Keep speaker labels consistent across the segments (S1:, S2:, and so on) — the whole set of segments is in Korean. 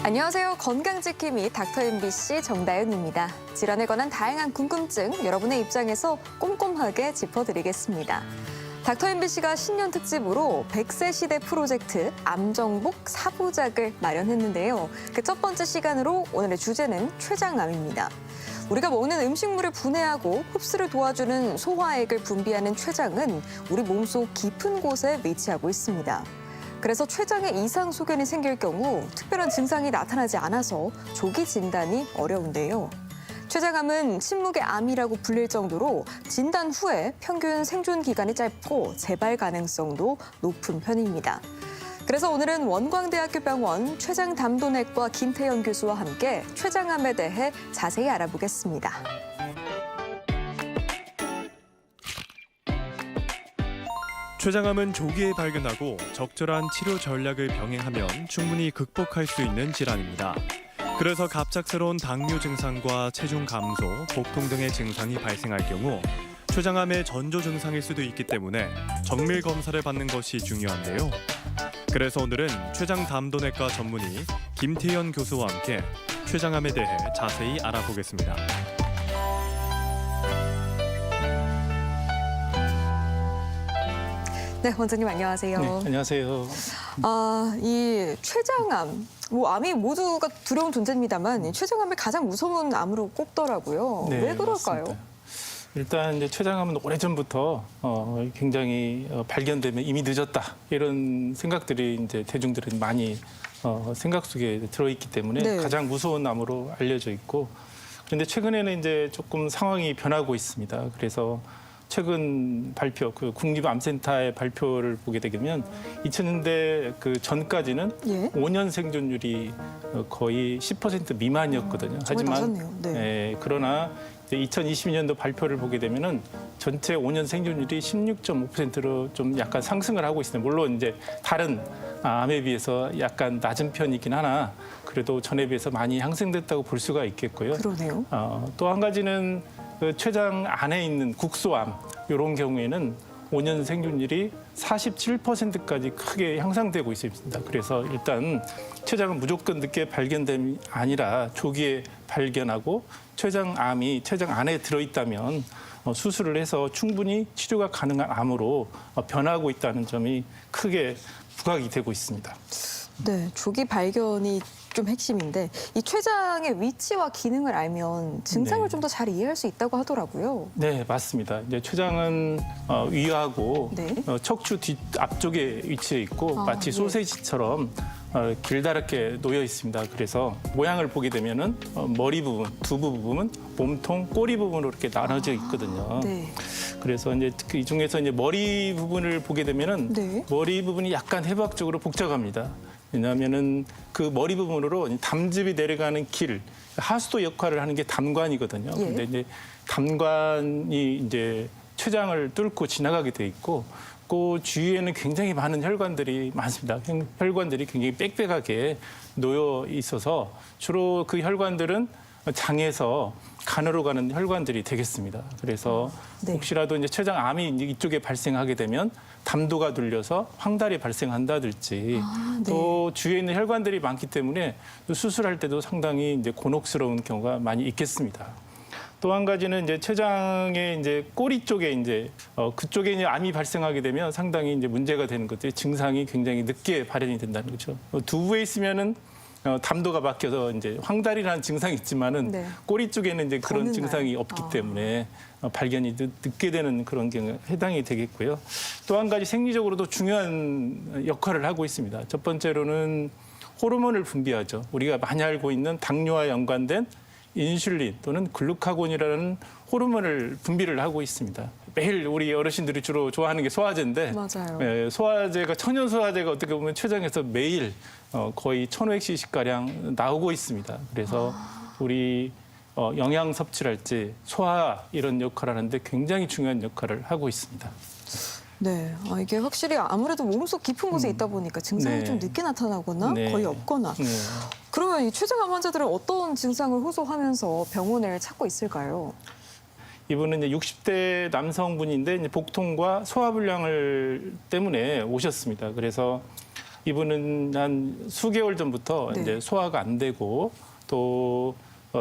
S1: 안녕하세요. 건강지킴이 닥터 MBC 정다윤입니다. 질환에 관한 다양한 궁금증 여러분의 입장에서 꼼꼼하게 짚어드리겠습니다. 닥터 MBC가 신년 특집으로 100세 시대 프로젝트 암정복 4부작을 마련했는데요. 그 첫 번째 시간으로 오늘의 주제는 췌장암입니다. 우리가 먹는 음식물을 분해하고 흡수를 도와주는 소화액을 분비하는 췌장은 우리 몸속 깊은 곳에 위치하고 있습니다. 그래서 췌장에 이상 소견이 생길 경우 특별한 증상이 나타나지 않아서 조기 진단이 어려운데요. 췌장암은 침묵의 암이라고 불릴 정도로 진단 후에 평균 생존 기간이 짧고 재발 가능성도 높은 편입니다. 그래서 오늘은 원광대학교 병원 췌장담도내과 김태현 교수와 함께 췌장암에 대해 자세히 알아보겠습니다.
S2: 췌장암은 조기에 발견하고 적절한 치료 전략을 병행하면 충분히 극복할 수 있는 질환입니다. 그래서 갑작스러운 당뇨 증상과 체중 감소, 복통 등의 증상이 발생할 경우 췌장암의 전조 증상일 수도 있기 때문에 정밀 검사를 받는 것이 중요한데요. 그래서 오늘은 췌장담도내과 전문의 김태현 교수와 함께 췌장암에 대해 자세히 알아보겠습니다.
S1: 네, 원장님 안녕하세요.
S3: 네, 안녕하세요.
S1: 이 췌장암, 암이 모두가 두려운 존재입니다만 췌장암을 가장 무서운 암으로 꼽더라고요.
S3: 네,
S1: 왜 그럴까요?
S3: 맞습니다. 일단 이제 췌장암은 오래전부터 굉장히 발견되면 이미 늦었다 이런 생각들이 이제 대중들은 많이 생각 속에 들어있기 때문에
S1: 네.
S3: 가장 무서운 암으로 알려져 있고, 그런데 최근에는 이제 조금 상황이 변하고 있습니다. 그래서 최근 발표, 그 국립암센터의 발표를 보게 되면 2000년대 그 전까지는
S1: 예.
S3: 5년 생존율이 거의 10% 미만이었거든요.
S1: 정말 낮았네요. 네.
S3: 그러나 2022년도 발표를 보게 되면은 전체 5년 생존율이 16.5%로 좀 약간 상승을 하고 있습니다. 물론 이제 다른 암에 비해서 약간 낮은 편이긴 하나 그래도 전에 비해서 많이 향상됐다고 볼 수가 있겠고요.
S1: 그러네요.
S3: 또 한 가지는 그 췌장 안에 있는 국소암 이런 경우에는 5년 생존율이 47%까지 크게 향상되고 있습니다. 그래서 일단 췌장은 무조건 늦게 발견됨이 아니라 조기에 발견하고 췌장암이 췌장 안에 들어있다면 수술을 해서 충분히 치료가 가능한 암으로 변하고 있다는 점이 크게 부각이 되고 있습니다.
S1: 네, 조기 발견이 좀 핵심인데 이 췌장의 위치와 기능을 알면 증상을
S3: 네.
S1: 좀 더 잘 이해할 수 있다고 하더라고요.
S3: 네, 맞습니다. 이제 췌장은 위하고
S1: 네.
S3: 척추 뒤 앞쪽에 위치해 있고 마치
S1: 예.
S3: 소세지처럼 길다랗게 놓여 있습니다. 그래서 모양을 보게 되면은 머리 부분, 두부 부분은 몸통, 꼬리 부분으로 이렇게 나눠져 있거든요.
S1: 네.
S3: 그래서 이제 이 중에서 이제 머리 부분을 보게 되면은
S1: 네.
S3: 머리 부분이 약간 해부학적으로 복잡합니다. 왜냐하면은 그 머리 부분으로 담즙이 내려가는 길, 하수도 역할을 하는 게 담관이거든요.
S1: 예.
S3: 근데 이제 담관이 이제 췌장을 뚫고 지나가게 돼 있고, 그 주위에는 굉장히 많은 혈관들이 많습니다. 혈관들이 굉장히 빽빽하게 놓여 있어서 주로 그 혈관들은 장에서 간으로 가는 혈관들이 되겠습니다. 그래서
S1: 네.
S3: 혹시라도 이제 췌장암이 이쪽에 발생하게 되면 담도가 눌려서 황달이 발생한다든지
S1: 네.
S3: 또 주위에 있는 혈관들이 많기 때문에 수술할 때도 상당히 이제 곤혹스러운 경우가 많이 있겠습니다. 또 한 가지는 이제 췌장의 이제 꼬리 쪽에 이제 그쪽에 이제 암이 발생하게 되면 상당히 이제 문제가 되는 것들이 증상이 굉장히 늦게 발현이 된다는 거죠. 두부에 있으면은 담도가 막혀서 이제 황달이라는 증상이 있지만은
S1: 네.
S3: 꼬리 쪽에는 이제 그런
S1: 더는
S3: 증상이
S1: 나요.
S3: 없기 때문에 발견이 늦게 되는 그런 경우에 해당이 되겠고요. 또 한 가지 생리적으로도 중요한 역할을 하고 있습니다. 첫 번째로는 호르몬을 분비하죠. 우리가 많이 알고 있는 당뇨와 연관된 인슐린 또는 글루카곤이라는 호르몬을 분비를 하고 있습니다. 매일 우리 어르신들이 주로 좋아하는 게 소화제인데
S1: 맞아요.
S3: 소화제가 천연 소화제가 어떻게 보면 췌장에서 매일 거의 1,500cc가량 나오고 있습니다. 그래서 우리 영양 섭취를 할지 소화 이런 역할을 하는데 굉장히 중요한 역할을 하고 있습니다.
S1: 네, 이게 확실히 아무래도 몸속 깊은 곳에 있다 보니까 증상이
S3: 네.
S1: 좀 늦게 나타나거나
S3: 네.
S1: 거의 없거나.
S3: 네.
S1: 그러면 이 췌장암 환자들은 어떤 증상을 호소하면서 병원을 찾고 있을까요?
S3: 이분은 이제 60대 남성분인데 이제 복통과 소화불량을 때문에 오셨습니다. 그래서 이분은 한 수개월 전부터
S1: 네.
S3: 이제 소화가 안 되고 또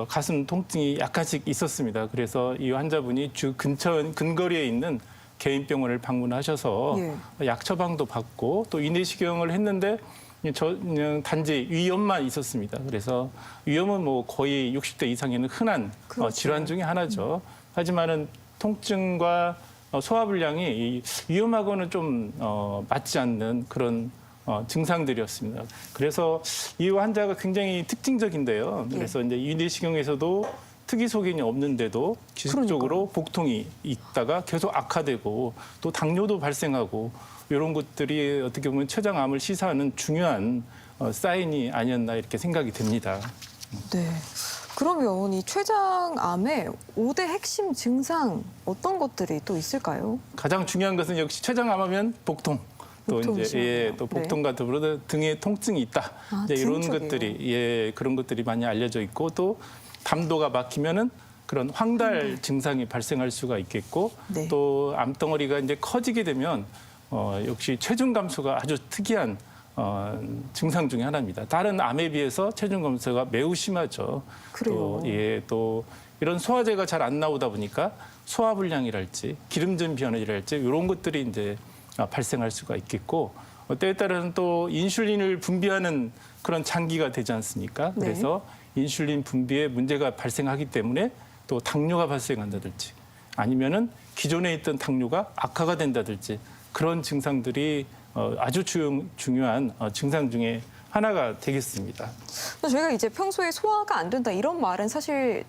S3: 가슴 통증이 약간씩 있었습니다. 그래서 이 환자분이 주 근거리에 있는 개인병원을 방문하셔서 약 처방도 받고 또 위내시경을 했는데 그냥 단지 위염만 있었습니다. 그래서 위염은 뭐 거의 60대 이상에는 흔한
S1: 그렇죠.
S3: 질환 중에 하나죠. 하지만은 통증과 소화불량이 이 위험하고는 좀 맞지 않는 그런 증상들이었습니다. 그래서 이 환자가 굉장히 특징적인데요. 그래서 이제 위내시경에서도 특이 소견이 없는데도 지속적으로 복통이 있다가 계속 악화되고 또 당뇨도 발생하고 이런 것들이 어떻게 보면 췌장암을 시사하는 중요한 사인이 아니었나 이렇게 생각이 됩니다.
S1: 네. 그러면 이 췌장암의 5대 핵심 증상 어떤 것들이 또 있을까요?
S3: 가장 중요한 것은 역시 췌장암하면 복통. 또 이제
S1: 복통이시군요.
S3: 또 복통과 더불어 등에 통증이 있다. 이제 이런
S1: 등 쪽이요.
S3: 것들이 그런 것들이 많이 알려져 있고 또 담도가 막히면은 그런 황달 증상이 발생할 수가 있겠고
S1: 네.
S3: 또 암덩어리가 이제 커지게 되면 역시 체중 감소가 아주 특이한 증상 중에 하나입니다. 다른 암에 비해서 체중 감소가 매우 심하죠.
S1: 그래요.
S3: 또 이런 소화제가 잘 안 나오다 보니까 소화불량이랄지 기름진 변이랄지 이런 것들이 이제 발생할 수가 있겠고 때에 따라서는 또 인슐린을 분비하는 그런 장기가 되지 않습니까?
S1: 네.
S3: 그래서 인슐린 분비에 문제가 발생하기 때문에 또 당뇨가 발생한다든지 아니면은 기존에 있던 당뇨가 악화가 된다든지 그런 증상들이 아주 중요한 증상 중에 하나가 되겠습니다.
S1: 저희가 이제 평소에 소화가 안 된다 이런 말은 사실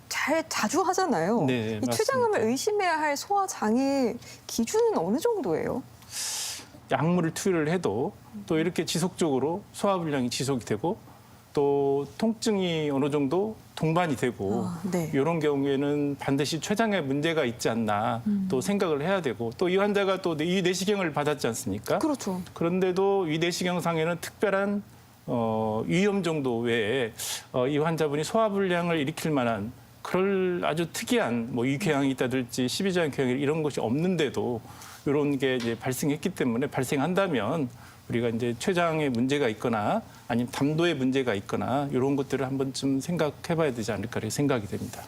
S1: 자주 하잖아요.
S3: 네,
S1: 이
S3: 맞습니다.
S1: 췌장암을 의심해야 할 소화 장애 기준은 어느 정도예요?
S3: 약물을 투여를 해도 또 이렇게 지속적으로 소화불량이 지속이 되고 또 통증이 어느 정도 동반이 되고
S1: 네.
S3: 이런 경우에는 반드시 췌장에 문제가 있지 않나 또 생각을 해야 되고 또 이 환자가 또 이 내시경을 받았지 않습니까?
S1: 그렇죠.
S3: 그런데도 이 내시경상에는 특별한 위험 정도 외에 이 환자분이 소화불량을 일으킬 만한 그럴 아주 특이한 뭐 위궤양이 있다든지 십이지장 궤양 이런 것이 없는데도 이런 게 이제 발생했기 때문에 발생한다면 우리가 이제 췌장에 문제가 있거나 아니면 담도에 문제가 있거나 이런 것들을 한 번쯤 생각해봐야 되지 않을까 이렇게 생각이 됩니다.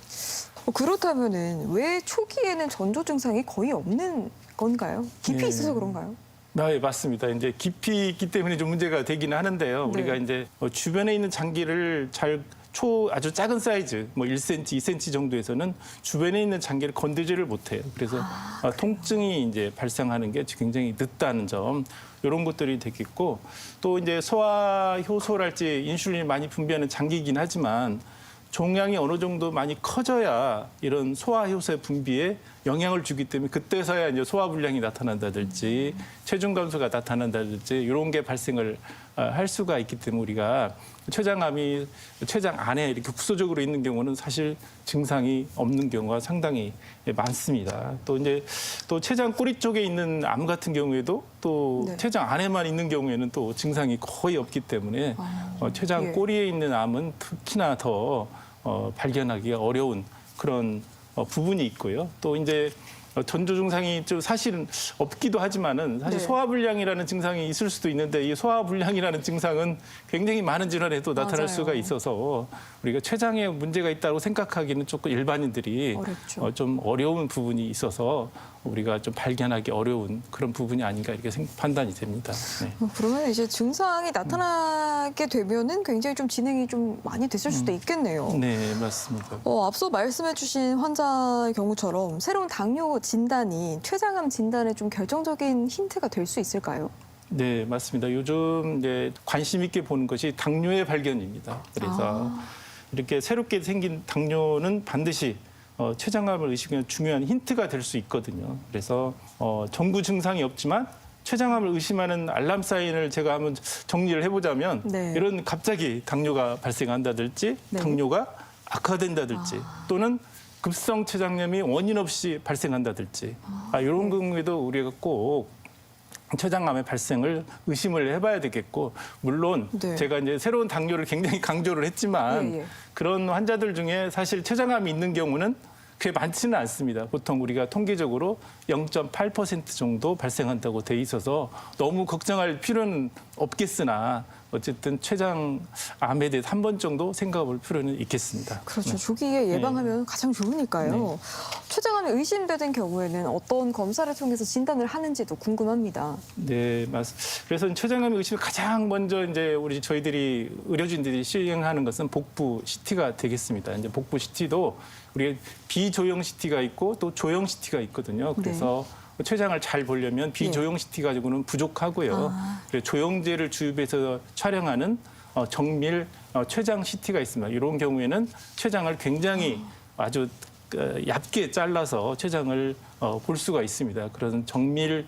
S1: 그렇다면은 왜 초기에는 전조 증상이 거의 없는 건가요? 깊이
S3: 네.
S1: 있어서 그런가요?
S3: 네, 맞습니다. 이제 깊이 있기 때문에 좀 문제가 되기는 하는데요.
S1: 네.
S3: 우리가 이제 주변에 있는 장기를 아주 작은 사이즈, 뭐 1cm, 2cm 정도에서는 주변에 있는 장기를 건들지를 못해요. 그래서 통증이 이제 발생하는 게 굉장히 늦다는 점, 이런 것들이 되겠고, 또 이제 소화 효소랄지 인슐린이 많이 분비하는 장기이긴 하지만 종양이 어느 정도 많이 커져야 이런 소화 효소의 분비에 영향을 주기 때문에 그때서야 이제 소화불량이 나타난다든지 체중 감소가 나타난다든지 이런 게 발생을 할 수가 있기 때문에 우리가 췌장암이 췌장 안에 이렇게 국소적으로 있는 경우는 사실 증상이 없는 경우가 상당히 많습니다. 또 이제 또 췌장 꼬리 쪽에 있는 암 같은 경우에도 또
S1: 네.
S3: 췌장 안에만 있는 경우에는 또 증상이 거의 없기 때문에 췌장
S1: 예.
S3: 꼬리에 있는 암은 특히나 더 발견하기가 어려운 그런 부분이 있고요. 또 이제 전조 증상이 좀 사실은 없기도 하지만은 사실
S1: 네.
S3: 소화불량이라는 증상이 있을 수도 있는데 이 소화불량이라는 증상은 굉장히 많은 질환에도 나타날
S1: 맞아요.
S3: 수가 있어서 우리가 췌장에 문제가 있다고 생각하기는 조금 일반인들이
S1: 어렵죠.
S3: 좀 어려운 부분이 있어서 우리가 좀 발견하기 어려운 그런 부분이 아닌가 이렇게 판단이 됩니다. 네.
S1: 그러면 이제 증상이 나타나게 되면은 굉장히 좀 진행이 좀 많이 됐을 수도 있겠네요.
S3: 네, 맞습니다.
S1: 앞서 말씀해주신 환자의 경우처럼 새로운 당뇨 진단이 췌장암 진단에 좀 결정적인 힌트가 될 수 있을까요?
S3: 네, 맞습니다. 요즘 이제 관심 있게 보는 것이 당뇨의 발견입니다. 그래서 이렇게 새롭게 생긴 당뇨는 반드시 췌장암을 의심하는 중요한 힌트가 될 수 있거든요. 그래서 전구 증상이 없지만 췌장암을 의심하는 알람 사인을 제가 한번 정리를 해보자면
S1: 네.
S3: 이런 갑자기 당뇨가 발생한다든지
S1: 네.
S3: 당뇨가 악화된다든지 또는 급성 췌장염이 원인 없이 발생한다든지 이런 경우에도 우리가 꼭 췌장암의 발생을 의심을 해봐야 되겠고 물론
S1: 네.
S3: 제가 이제 새로운 당뇨를 굉장히 강조를 했지만
S1: 예, 예.
S3: 그런 환자들 중에 사실 췌장암이 있는 경우는 그게 많지는 않습니다. 보통 우리가 통계적으로 0.8% 정도 발생한다고 돼 있어서 너무 걱정할 필요는 없겠으나 어쨌든 췌장암에 대해서 한 번 정도 생각해 볼 필요는 있겠습니다.
S1: 그렇죠. 조기에 예방하면 가장 좋으니까요. 췌장암이 의심되는 경우에는 어떤 검사를 통해서 진단을 하는지도 궁금합니다.
S3: 네, 맞습니다. 그래서 췌장암 의심을 가장 먼저 이제 저희들이 의료진들이 시행하는 것은 복부 CT가 되겠습니다. 이제 복부 CT도 우리 비조형 CT가 있고 또 조형 CT가 있거든요. 그래서 췌장을 잘 보려면 비조형 CT 가지고는 부족하고요. 그래서 조형제를 주입해서 촬영하는 정밀 췌장 CT가 있습니다. 이런 경우에는 췌장을 굉장히 아주 얇게 잘라서 췌장을 볼 수가 있습니다. 그런 정밀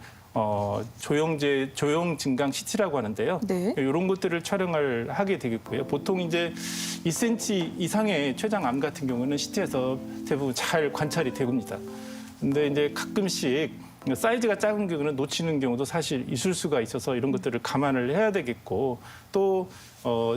S3: 조형 증강 CT라고 하는데요.
S1: 네.
S3: 이런 것들을 촬영을 하게 되겠고요. 보통 이제 2cm 이상의 췌장암 같은 경우는 CT에서 대부분 잘 관찰이 됩니다. 근데 이제 가끔씩 사이즈가 작은 경우는 놓치는 경우도 사실 있을 수가 있어서 이런 것들을 감안을 해야 되겠고 또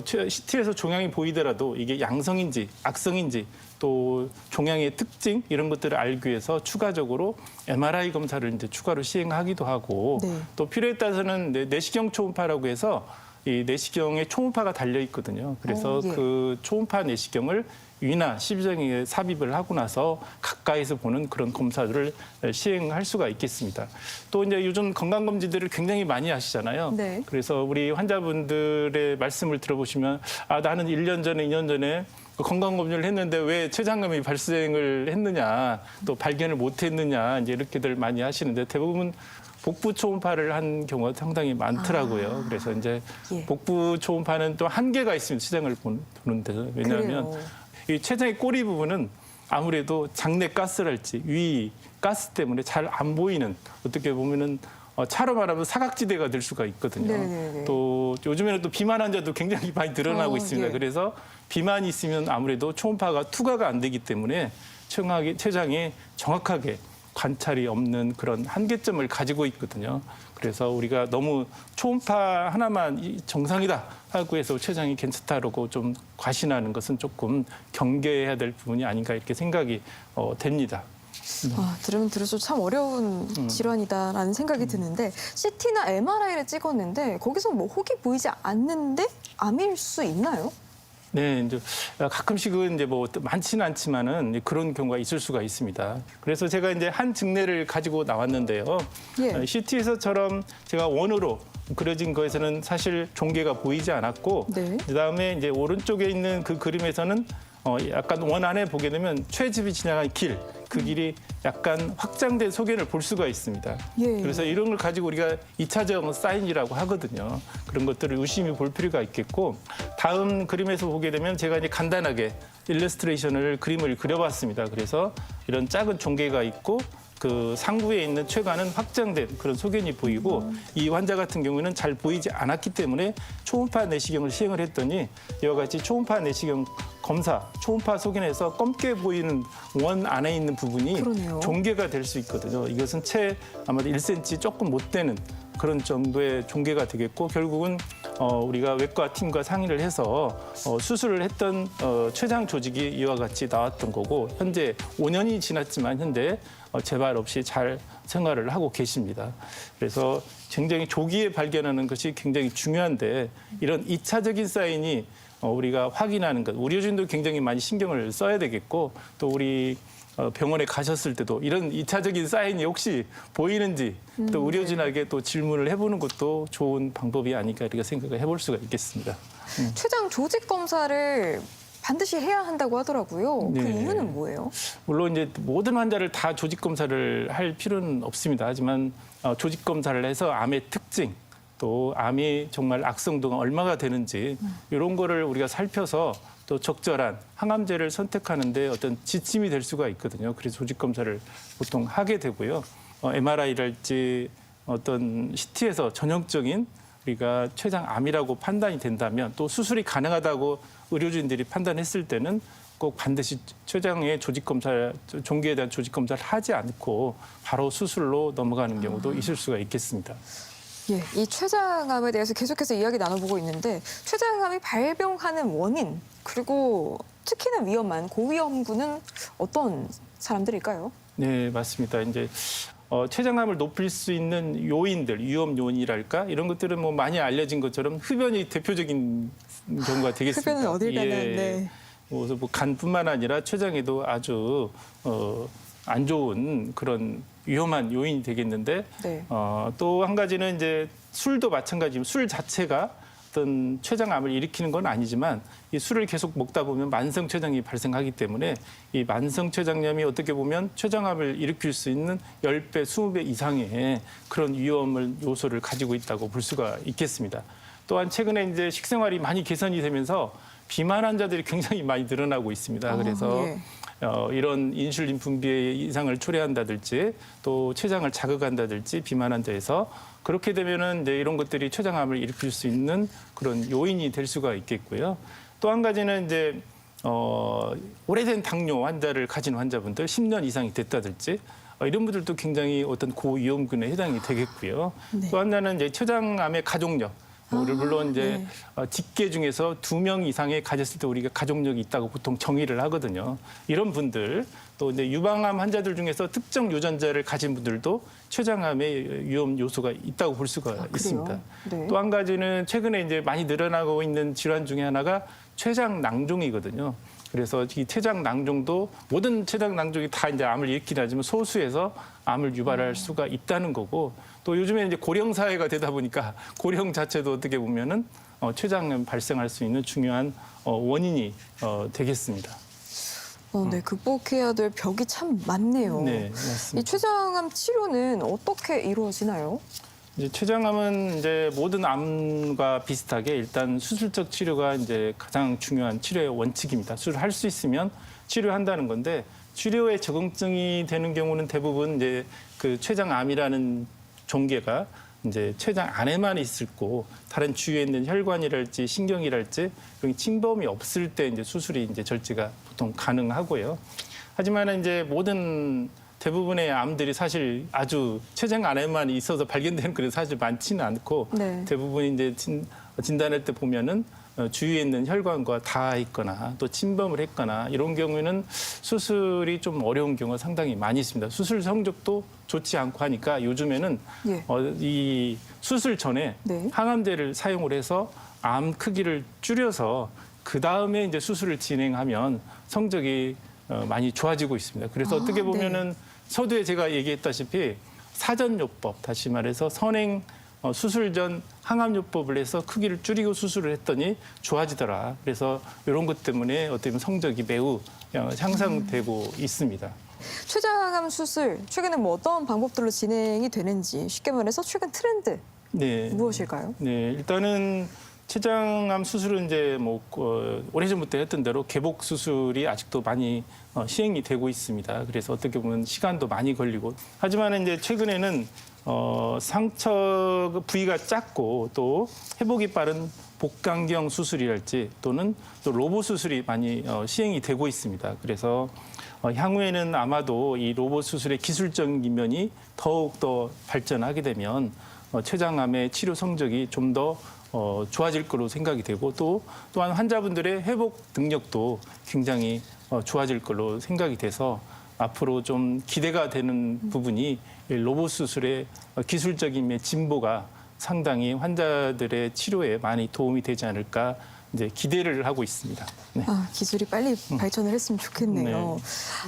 S3: CT에서 종양이 보이더라도 이게 양성인지 악성인지 또 종양의 특징 이런 것들을 알기 위해서 추가적으로 MRI 검사를 이제 추가로 시행하기도 하고 또 필요에 따라서는 내시경 초음파라고 해서 이 내시경에 초음파가 달려 있거든요. 그래서 그 초음파 내시경을 위나 십이정에 삽입을 하고 나서 가까이서 보는 그런 검사들을 시행할 수가 있겠습니다. 또 이제 요즘 건강검진들을 굉장히 많이 하시잖아요.
S1: 네.
S3: 그래서 우리 환자분들의 말씀을 들어보시면 나는 1년 전에 2년 전에 건강검진을 했는데 왜 췌장암이 발생을 했느냐 또 발견을 못했느냐 이제 이렇게들 많이 하시는데 대부분 복부 초음파를 한 경우가 상당히 많더라고요. 그래서 이제 복부 초음파는 또 한계가 있습니다. 췌장을 보는 데서. 왜냐하면 이 췌장의 꼬리 부분은 아무래도 장내 가스랄지 위 가스 때문에 잘 안 보이는 어떻게 보면은 차로 말하면 사각지대가 될 수가 있거든요.
S1: 네네네.
S3: 또 요즘에는 또 비만 환자도 굉장히 많이 늘어나고 있습니다. 그래서 비만이 있으면 아무래도 초음파가 투과가 안 되기 때문에 췌장이 정확하게 관찰이 없는 그런 한계점을 가지고 있거든요. 그래서 우리가 너무 초음파 하나만 정상이다 하고 해서 췌장이 괜찮다라고 좀 과신하는 것은 조금 경계해야 될 부분이 아닌가 이렇게 생각이 됩니다.
S1: 들으면 들을수록 참 어려운 질환이다라는 생각이 드는데 CT나 MRI를 찍었는데 거기서 뭐 혹이 보이지 않는데 암일 수 있나요?
S3: 네, 이제 가끔씩은 이제 뭐 많지는 않지만은 그런 경우가 있을 수가 있습니다. 그래서 제가 이제 한 증례를 가지고 나왔는데요. CT에서처럼 제가 원으로 그려진 거에서는 사실 종괴가 보이지 않았고, 그다음에 이제 오른쪽에 있는 그 그림에서는 약간 원 안에 보게 되면 췌집이 지나간 길, 그 길이 약간 확장된 소견을 볼 수가 있습니다. 그래서 이런 걸 가지고 우리가 2차적 사인이라고 하거든요. 그런 것들을 유심히 볼 필요가 있겠고 다음 그림에서 보게 되면 제가 이제 간단하게 일러스트레이션을 그림을 그려봤습니다. 그래서 이런 작은 종괴가 있고 그 상부에 있는 췌관은 확장된 그런 소견이 보이고 이 환자 같은 경우는 잘 보이지 않았기 때문에 초음파 내시경을 시행을 했더니 이와 같이 초음파 내시경 검사, 초음파 소견에서 검게 보이는 원 안에 있는 부분이 종괴가 될 수 있거든요. 이것은 채 아마도 1cm 조금 못 되는 그런 정도의 종괴가 되겠고 결국은 우리가 외과 팀과 상의를 해서 수술을 했던 췌장 조직이 이와 같이 나왔던 거고 현재 5년이 지났지만 현재 재발 없이 잘 생활을 하고 계십니다. 그래서 굉장히 조기에 발견하는 것이 굉장히 중요한데 이런 2차적인 사인이 우리가 확인하는 것, 의료진도 굉장히 많이 신경을 써야 되겠고 또 우리 병원에 가셨을 때도 이런 2차적인 사인이 혹시 보이는지 또 의료진에게 또 질문을 해보는 것도 좋은 방법이 아닐까 이렇게 생각을 해볼 수가 있겠습니다.
S1: 췌장 조직 검사를 반드시 해야 한다고 하더라고요. 그 이유는 뭐예요?
S3: 물론 이제 모든 환자를 다 조직 검사를 할 필요는 없습니다. 하지만 조직 검사를 해서 암의 특징 또 암이 정말 악성도가 얼마가 되는지 이런 거를 우리가 살펴서 또 적절한 항암제를 선택하는 데 어떤 지침이 될 수가 있거든요. 그래서 조직 검사를 보통 하게 되고요. MRI랄지 어떤 CT에서 전형적인 우리가 췌장암이라고 판단이 된다면 또 수술이 가능하다고 의료진들이 판단했을 때는 꼭 반드시 췌장의 조직 검사, 종괴에 대한 조직 검사를 하지 않고 바로 수술로 넘어가는 경우도 있을 수가 있겠습니다.
S1: 이 췌장암에 대해서 계속해서 이야기 나눠보고 있는데 췌장암이 발병하는 원인 그리고 특히나 위험한 고위험군은 어떤 사람들일까요?
S3: 네, 맞습니다. 이제 췌장암을 높일 수 있는 요인들, 위험 요인이랄까 이런 것들은 뭐 많이 알려진 것처럼 흡연이 대표적인 경우가 되겠습니다.
S1: 흡연은 어딜 가나.
S3: 예.
S1: 네.
S3: 뭐 간뿐만 아니라 췌장에도 아주 안 좋은 그런 위험한 요인이 되겠는데
S1: 네.
S3: 또 한 가지는 이제 술도 마찬가지입니다. 술 자체가 어떤 췌장암을 일으키는 건 아니지만 이 술을 계속 먹다 보면 만성 췌장이 발생하기 때문에 이 만성 췌장염이 어떻게 보면 췌장암을 일으킬 수 있는 10배, 20배 이상의 그런 위험을 요소를 가지고 있다고 볼 수가 있겠습니다. 또한 최근에 이제 식생활이 많이 개선이 되면서 비만 환자들이 굉장히 많이 늘어나고 있습니다. 그래서
S1: 예.
S3: 이런 인슐린 분비의 이상을 초래한다든지 또 췌장을 자극한다든지 비만 환자에서 그렇게 되면은 이제 이런 것들이 췌장암을 일으킬 수 있는 그런 요인이 될 수가 있겠고요. 또 한 가지는 이제 오래된 당뇨 환자를 가진 환자분들 10년 이상이 됐다든지 이런 분들도 굉장히 어떤 고위험군에 해당이 되겠고요.
S1: 네.
S3: 또 하나는 이제 췌장암의 가족력. 물론 이제
S1: 네.
S3: 직계 중에서 2명 이상의 가졌을 때 우리가 가족력이 있다고 보통 정의를 하거든요. 이런 분들 또 이제 유방암 환자들 중에서 특정 유전자를 가진 분들도 췌장암의 위험 요소가 있다고 볼 수가 있습니다.
S1: 네.
S3: 또 한 가지는 최근에 이제 많이 늘어나고 있는 질환 중에 하나가 췌장 낭종이거든요. 그래서 이 췌장 낭종도 모든 췌장 낭종이 다 이제 암을 일으키긴 하지만 소수에서 암을 유발할 수가 있다는 거고 또 요즘에 이제 고령 사회가 되다 보니까 고령 자체도 어떻게 보면은 췌장암 발생할 수 있는 중요한 원인이 되겠습니다.
S1: 네, 극복해야 될 벽이 참 많네요.
S3: 네,
S1: 이
S3: 맞습니다.
S1: 췌장암 치료는 어떻게 이루어지나요?
S3: 이제 췌장암은 이제 모든 암과 비슷하게 일단 수술적 치료가 이제 가장 중요한 치료의 원칙입니다. 수술할 수 있으면 치료한다는 건데 치료에 적응증이 되는 경우는 대부분 이제 그 췌장암이라는 종괴가 이제 췌장 안에만 있을 거 다른 주위에 있는 혈관이랄지 신경이랄지 그런 침범이 없을 때 이제 수술이 이제 절제가 보통 가능하고요. 하지만 이제 모든 대부분의 암들이 사실 아주 췌장 안에만 있어서 발견되는 그런 사실 많지는 않고
S1: 네.
S3: 대부분 이제 진단할 때 보면은 주위에 있는 혈관과 닿아 있거나 또 침범을 했거나 이런 경우에는 수술이 좀 어려운 경우가 상당히 많이 있습니다. 수술 성적도 좋지 않고 하니까 요즘에는
S1: 예.
S3: 이 수술 전에
S1: 네.
S3: 항암제를 사용을 해서 암 크기를 줄여서 그 다음에 이제 수술을 진행하면 성적이 많이 좋아지고 있습니다. 그래서 어떻게 보면은 서두에 제가 얘기했다시피 사전요법, 다시 말해서 선행 수술 전 항암요법을 해서 크기를 줄이고 수술을 했더니 좋아지더라. 그래서 이런 것 때문에 어떻게 보면 성적이 매우 향상되고 있습니다.
S1: 췌장암 수술 최근에 뭐 어떤 방법들로 진행이 되는지 쉽게 말해서 최근 트렌드
S3: 네.
S1: 무엇일까요?
S3: 네, 일단은 췌장암 수술은 이제 뭐 오래전부터 했던 대로 개복 수술이 아직도 많이 시행이 되고 있습니다. 그래서 어떻게 보면 시간도 많이 걸리고 하지만 이제 최근에는 상처 부위가 작고 또 회복이 빠른 복강경 수술이랄지 또는 또 로봇 수술이 많이 시행이 되고 있습니다. 그래서 향후에는 아마도 이 로봇 수술의 기술적인 면이 더욱 더 발전하게 되면 췌장암의 치료 성적이 좀 더 좋아질 거로 생각이 되고 또한 환자분들의 회복 능력도 굉장히 좋아질 걸로 생각이 돼서 앞으로 좀 기대가 되는 부분이 로봇 수술의 기술적인 진보가 상당히 환자들의 치료에 많이 도움이 되지 않을까 이제 기대를 하고 있습니다. 네.
S1: 기술이 빨리 발전을 했으면 좋겠네요.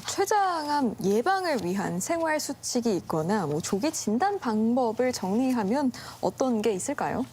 S1: 췌장암 예방을 위한 생활 수칙이 있거나 뭐 조기 진단 방법을 정리하면 어떤 게 있을까요?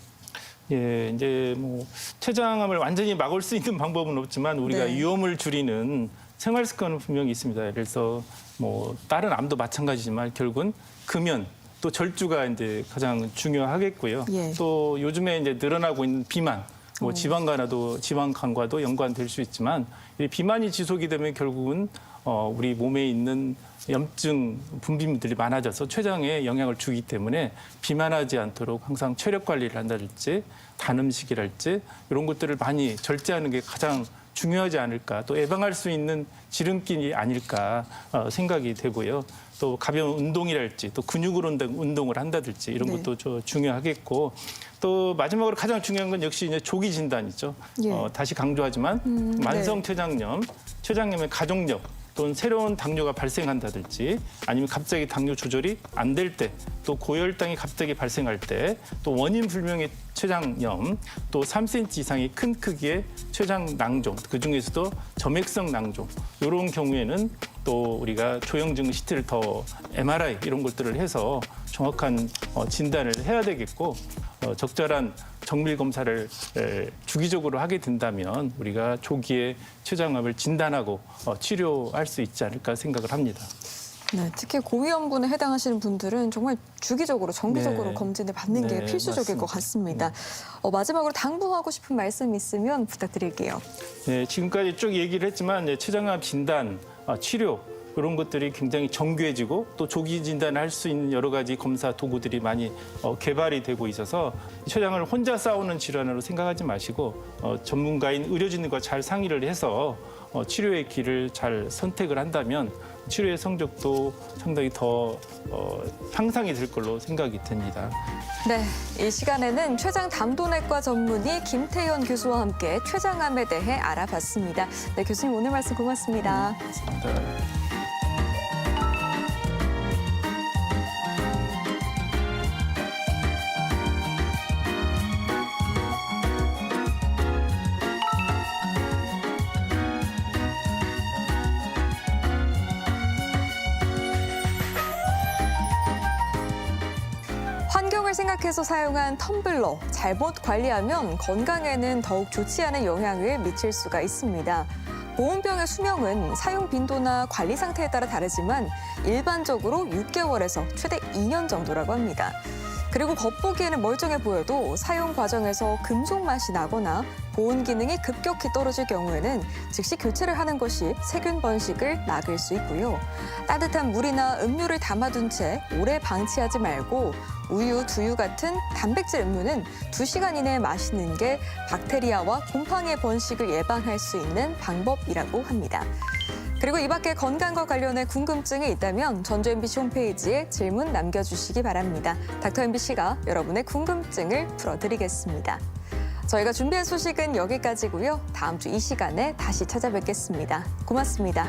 S3: 예, 이제 뭐 췌장암을 완전히 막을 수 있는 방법은 없지만 우리가
S1: 네.
S3: 위험을 줄이는 생활 습관은 분명히 있습니다. 그래서 뭐 다른 암도 마찬가지지만 결국은 금연 또 절주가 이제 가장 중요하겠고요.
S1: 예.
S3: 또 요즘에 이제 늘어나고 있는 비만, 뭐 지방간과도 연관될 수 있지만 이 비만이 지속이 되면 결국은 우리 몸에 있는 염증 분비물들이 많아져서 췌장에 영향을 주기 때문에 비만하지 않도록 항상 체력 관리를 한다든지 단 음식이랄지 이런 것들을 많이 절제하는 게 가장 중요하지 않을까 또 예방할 수 있는 지름길이 아닐까 생각이 되고요. 또 가벼운 운동이랄지 또 근육을 운동을 한다든지 이런
S1: 네.
S3: 것도 중요하겠고 또 마지막으로 가장 중요한 건 역시 이제 조기 진단이죠.
S1: 예.
S3: 다시 강조하지만 만성 췌장염, 췌장염의 가족력 또는 새로운 당뇨가 발생한다든지 아니면 갑자기 당뇨 조절이 안 될 때, 또 고혈당이 갑자기 발생할 때, 또 원인 불명의 췌장염, 또 3cm 이상의 큰 크기의 췌장 낭종, 그중에서도 점액성 낭종, 이런 경우에는 또 우리가 조영증 CT를 더 MRI 이런 것들을 해서 정확한 진단을 해야 되겠고, 적절한 정밀 검사를 주기적으로 하게 된다면 우리가 조기에 췌장암을 진단하고 치료할 수 있지 않을까 생각을 합니다.
S1: 네, 특히 고위험군에 해당하시는 분들은 정말 주기적으로 정기적으로
S3: 네.
S1: 검진을 받는 게
S3: 네,
S1: 필수적일 것
S3: 맞습니다.
S1: 같습니다. 마지막으로 당부하고 싶은 말씀 있으면 부탁드릴게요.
S3: 네, 지금까지 쭉 얘기를 했지만 췌장암 진단, 치료 이런 것들이 굉장히 정교해지고 또 조기 진단을 할 수 있는 여러 가지 검사 도구들이 많이 개발이 되고 있어서 췌장을 혼자 싸우는 질환으로 생각하지 마시고 전문가인 의료진과 잘 상의를 해서 치료의 길을 잘 선택을 한다면 치료의 성적도 상당히 더 향상이 될 걸로 생각이 됩니다.
S1: 네, 이 시간에는 췌장 담도내과 전문의 김태현 교수와 함께 췌장암에 대해 알아봤습니다. 네, 교수님 오늘 말씀 고맙습니다.
S3: 감사합니다.
S1: 환경을 생각해서 사용한 텀블러, 잘못 관리하면 건강에는 더욱 좋지 않은 영향을 미칠 수가 있습니다. 보온병의 수명은 사용 빈도나 관리 상태에 따라 다르지만 일반적으로 6개월에서 최대 2년 정도라고 합니다. 그리고 겉보기에는 멀쩡해 보여도 사용 과정에서 금속 맛이 나거나 보온 기능이 급격히 떨어질 경우에는 즉시 교체를 하는 것이 세균 번식을 막을 수 있고요. 따뜻한 물이나 음료를 담아둔 채 오래 방치하지 말고 우유, 두유 같은 단백질 음료는 2시간 이내에 마시는 게 박테리아와 곰팡이의 번식을 예방할 수 있는 방법이라고 합니다. 그리고 이 밖에 건강과 관련해 궁금증이 있다면 전주 MBC 홈페이지에 질문 남겨주시기 바랍니다. 닥터 MBC가 여러분의 궁금증을 풀어드리겠습니다. 저희가 준비한 소식은 여기까지고요. 다음 주 이 시간에 다시 찾아뵙겠습니다. 고맙습니다.